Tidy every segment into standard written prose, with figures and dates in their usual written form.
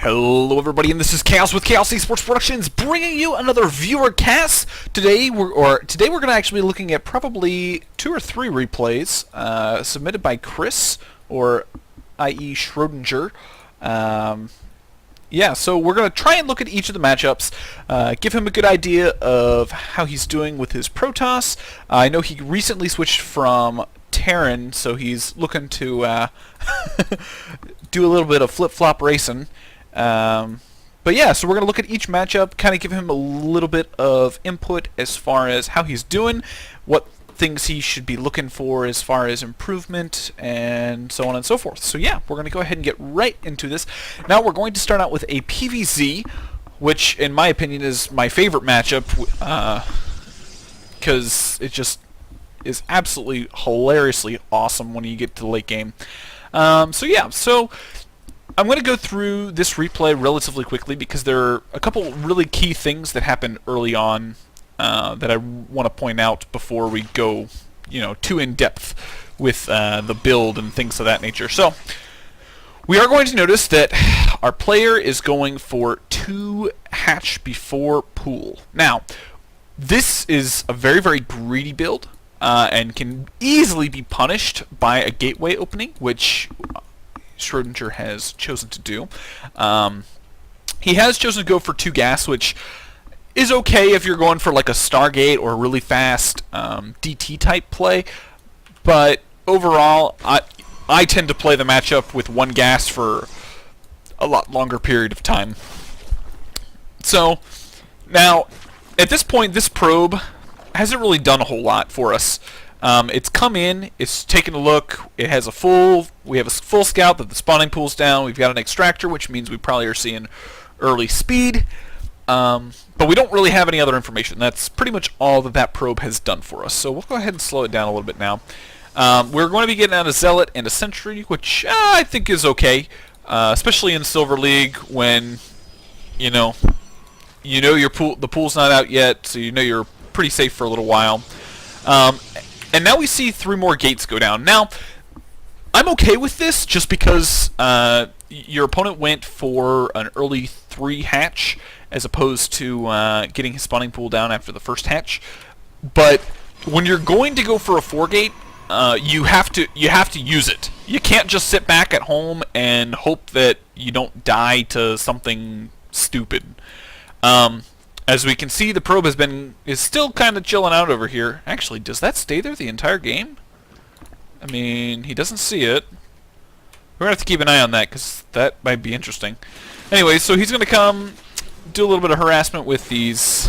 Hello everybody, and this is Chaos with Chaos Esports Productions, bringing you another viewer cast. Today we're going to actually be looking at probably 2 or 3 replays submitted by Cris, or i.e. Schrodinger. Yeah, so we're going to try and look at each of the matchups, give him a good idea of how he's doing with his Protoss. I know he recently switched from Terran, so he's looking to do a little bit of flip-flop racing. But yeah, so we're going to look at each matchup, kind of give him a little bit of input as far as how he's doing, what things he should be looking for as far as improvement, and so on and so forth. So yeah, we're going to go ahead and get right into this. Now we're going to start out with a PvZ, which in my opinion is my favorite matchup, because it just is absolutely hilariously awesome when you get to the late game. So yeah, so I'm going to go through this replay relatively quickly because there are a couple really key things that happened early on that I want to point out before we go, too in depth with the build and things of that nature. So we are going to notice that our player is going for 2 hatch before pool. Now, this is a very, very greedy build and can easily be punished by a gateway opening, which Schrodinger has chosen to do. He has chosen to go for 2 gas, which is okay if you're going for like a Stargate or a really fast DT type play, but overall I tend to play the matchup with 1 gas for a lot longer period of time. So now at this point this probe hasn't really done a whole lot for us. It's come in, it's taken a look, we have a full scout that the spawning pool's down, we've got an extractor, which means we probably are seeing early speed, but we don't really have any other information. That's pretty much all that probe has done for us. So we'll go ahead and slow it down a little bit now. We're going to be getting out a Zealot and a Sentry, which I think is okay, especially in Silver League when, the pool's not out yet, so you're pretty safe for a little while. And now we see 3 more gates go down. Now, I'm okay with this just because your opponent went for an early 3 hatch as opposed to getting his spawning pool down after the first hatch. But when you're going to go for a 4 gate, you have to use it. You can't just sit back at home and hope that you don't die to something stupid. As we can see, the probe is still kind of chilling out over here. Actually, does that stay there the entire game? I mean, he doesn't see it. We're going to have to keep an eye on that, because that might be interesting. Anyway, so he's going to come do a little bit of harassment with these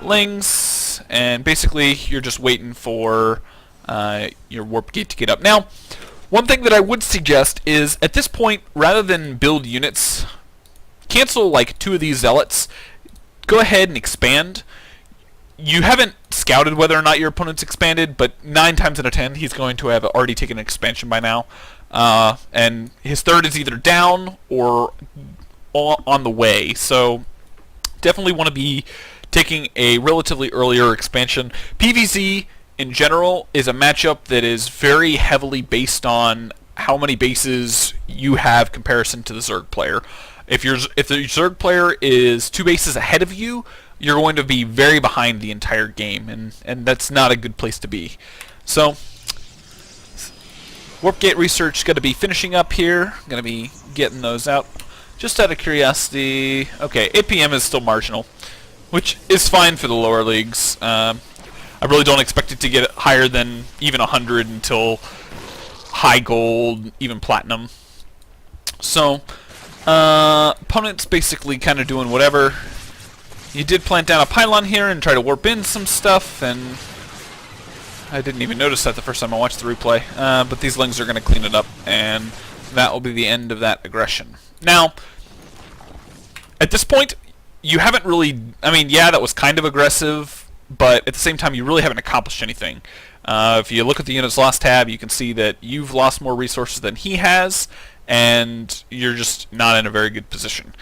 lings, and basically you're just waiting for your warp gate to get up. Now, one thing that I would suggest is, at this point, rather than build units, cancel like 2 of these zealots. Go ahead and expand. You haven't scouted whether or not your opponent's expanded, but 9 times out of 10 he's going to have already taken an expansion by now. And his 3rd is either down or on the way. So definitely want to be taking a relatively earlier expansion. PvZ in general is a matchup that is very heavily based on how many bases you have comparison to the Zerg player. If the Zerg player is 2 bases ahead of you, you're going to be very behind the entire game, and that's not a good place to be. So, Warp Gate research is going to be finishing up here. Going to be getting those out. Just out of curiosity, okay, 8 PM is still marginal, which is fine for the lower leagues. I really don't expect it to get higher than even 100 until high gold, even platinum. So, opponent's basically kind of doing whatever. He did plant down a pylon here and try to warp in some stuff, and I didn't even notice that the first time I watched the replay. But these lings are going to clean it up, and that will be the end of that aggression. Now, at this point, you haven't really... I mean, yeah, that was kind of aggressive, but at the same time, you really haven't accomplished anything. If you look at the units lost tab, you can see that you've lost more resources than he has, and you're just not in a very good position.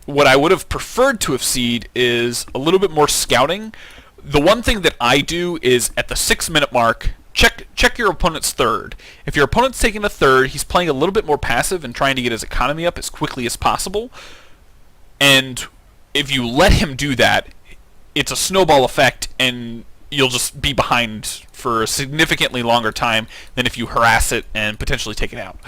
What I would have preferred to have seen is a little bit more scouting. The one thing that I do is at the 6-minute mark, check your opponent's third. If your opponent's taking a third, he's playing a little bit more passive and trying to get his economy up as quickly as possible. And if you let him do that, it's a snowball effect, and you'll just be behind for a significantly longer time than if you harass it and potentially take it out.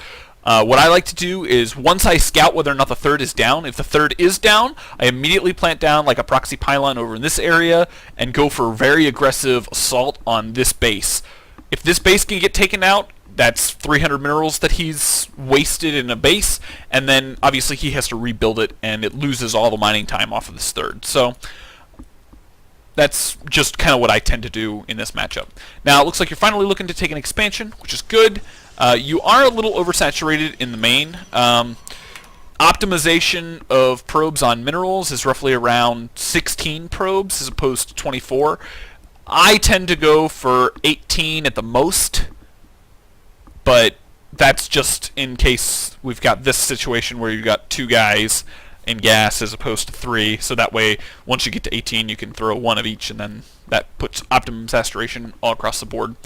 What I like to do is, once I scout whether or not the third is down, if the third is down, I immediately plant down like a proxy pylon over in this area and go for a very aggressive assault on this base. If this base can get taken out, that's 300 minerals that he's wasted in a base, and then obviously he has to rebuild it, and it loses all the mining time off of this third. So that's just kind of what I tend to do in this matchup. Now, it looks like you're finally looking to take an expansion, which is good. You are a little oversaturated in the main. Optimization of probes on minerals is roughly around 16 probes as opposed to 24. I tend to go for 18 at the most, but that's just in case we've got this situation where you've got 2 guys in gas as opposed to 3, so that way once you get to 18 you can throw 1 of each, and then that puts optimum saturation all across the board.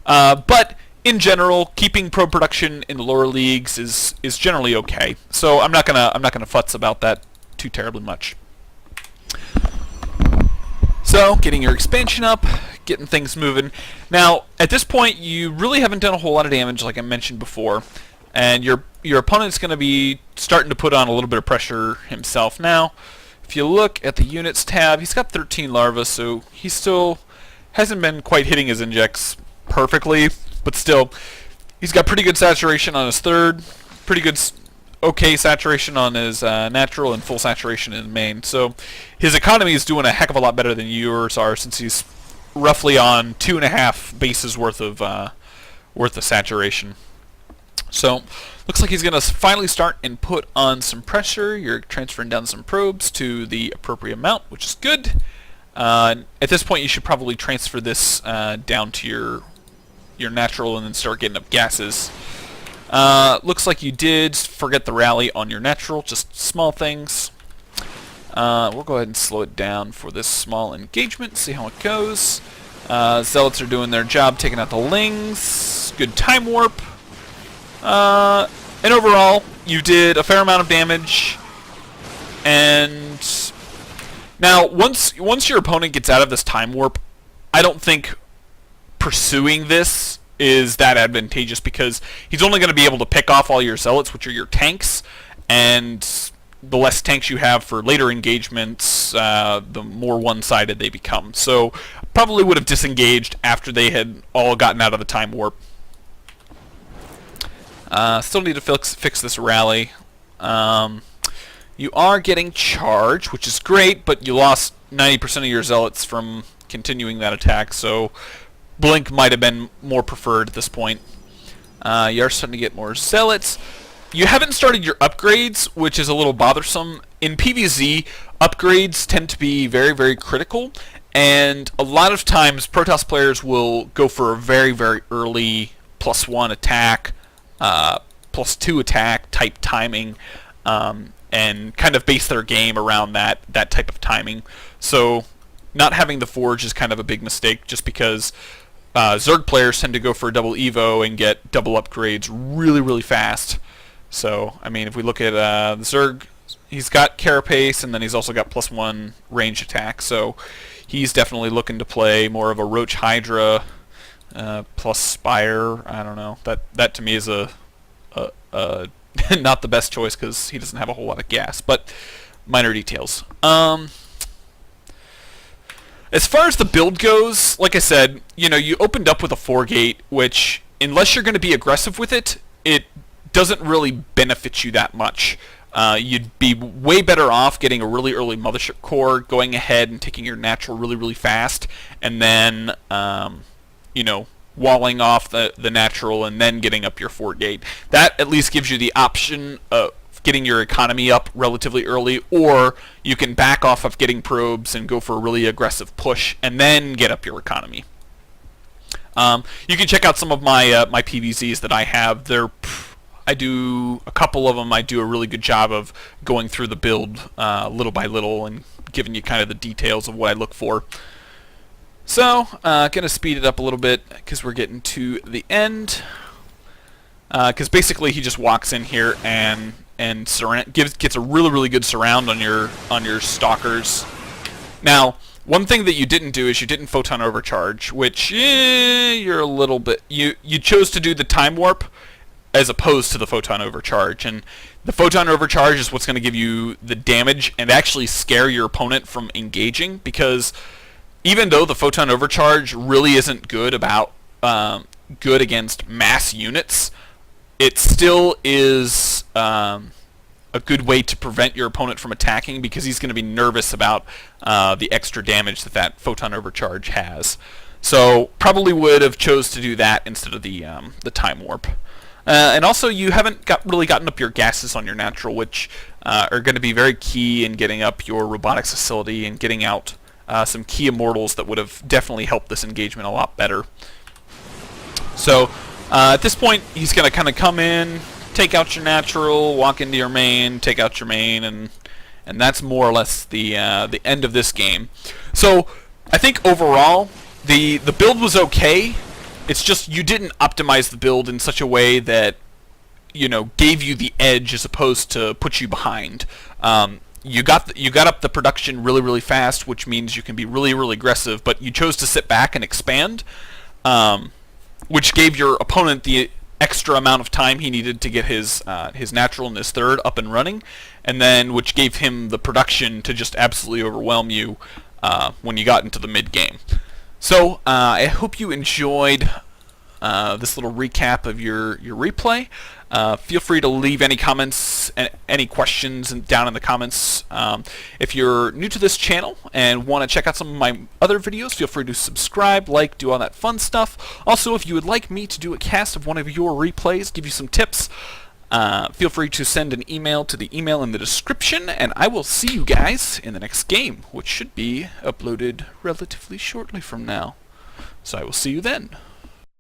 But in general, keeping probe production in the lower leagues is generally okay. So I'm not gonna futz about that too terribly much. So, getting your expansion up, getting things moving. Now, at this point, you really haven't done a whole lot of damage, like I mentioned before, and your opponent's going to be starting to put on a little bit of pressure himself now. If you look at the units tab, he's got 13 larvae, so he still hasn't been quite hitting his injects perfectly, but still, he's got pretty good saturation on his third, pretty good okay saturation on his natural, and full saturation in the main. So his economy is doing a heck of a lot better than yours are, since he's roughly on 2.5 bases worth of saturation. So looks like he's going to finally start and put on some pressure. You're transferring down some probes to the appropriate amount, which is good. At this point, you should probably transfer this down to your natural and then start getting up gases. Looks like you did forget the rally on your natural, just small things. We'll go ahead and slow it down for this small engagement, see how it goes. Zealots are doing their job, taking out the Lings. Good time warp. And overall, you did a fair amount of damage. And now, once your opponent gets out of this time warp, I don't think pursuing this is that advantageous, because he's only going to be able to pick off all your zealots, which are your tanks, and the less tanks you have for later engagements, the more one-sided they become. So probably would have disengaged after they had all gotten out of the time warp. Still need to fix this rally. You are getting charged, which is great, but you lost 90% of your zealots from continuing that attack, so Blink might have been more preferred at this point. You are starting to get more zealots. You haven't started your upgrades, which is a little bothersome. In PvZ, upgrades tend to be very, very critical, and a lot of times Protoss players will go for a very, very early +1 attack, +2 attack type timing, and kind of base their game around that type of timing. So not having the Forge is kind of a big mistake, just because Zerg players tend to go for a double Evo and get double upgrades really, really fast. So, I mean, if we look at the Zerg, he's got Carapace, and then he's also got +1 range attack. So he's definitely looking to play more of a Roach Hydra plus Spire. I don't know. That to me is a not the best choice, because he doesn't have a whole lot of gas. But minor details. As far as the build goes, like I said, you opened up with a 4-gate, which, unless you're going to be aggressive with it, it doesn't really benefit you that much. You'd be way better off getting a really early Mothership Core, going ahead and taking your natural really, really fast, and then, walling off the natural and then getting up your 4-gate. That at least gives you the option of getting your economy up relatively early, or you can back off of getting probes and go for a really aggressive push and then get up your economy. You can check out some of my my PvZs that I have. I do a couple of them. I do a really good job of going through the build little by little and giving you kind of the details of what I look for. So, gonna speed it up a little bit because we're getting to the end. Because basically he just walks in here and gets a really good surround on your stalkers. Now, one thing that you didn't do is you didn't photon overcharge, which you're a little bit you chose to do the time warp as opposed to the photon overcharge, and the photon overcharge is what's going to give you the damage and actually scare your opponent from engaging, because even though the photon overcharge really isn't good against mass units, it still is a good way to prevent your opponent from attacking, because he's going to be nervous about the extra damage that photon overcharge has. So probably would have chose to do that instead of the time warp. And also, you haven't really gotten up your gases on your natural, which are going to be very key in getting up your robotics facility and getting out some key immortals that would have definitely helped this engagement a lot better. So at this point, he's going to kind of come in, take out your natural, walk into your main, take out your main, and that's more or less the end of this game. So I think overall, the build was okay. It's just you didn't optimize the build in such a way that, you know, gave you the edge as opposed to put you behind. You got up the production really fast, which means you can be really aggressive, but you chose to sit back and expand, which gave your opponent the extra amount of time he needed to get his natural and his third up and running, and then which gave him the production to just absolutely overwhelm you when you got into the mid game. So I hope you enjoyed this little recap of your replay. Feel free to leave any comments and any questions down in the comments. If you're new to this channel and want to check out some of my other videos, feel free to subscribe, like, do all that fun stuff. Also, if you would like me to do a cast of one of your replays, give you some tips, feel free to send an email to the email in the description, and I will see you guys in the next game, which should be uploaded relatively shortly from now. So I will see you then.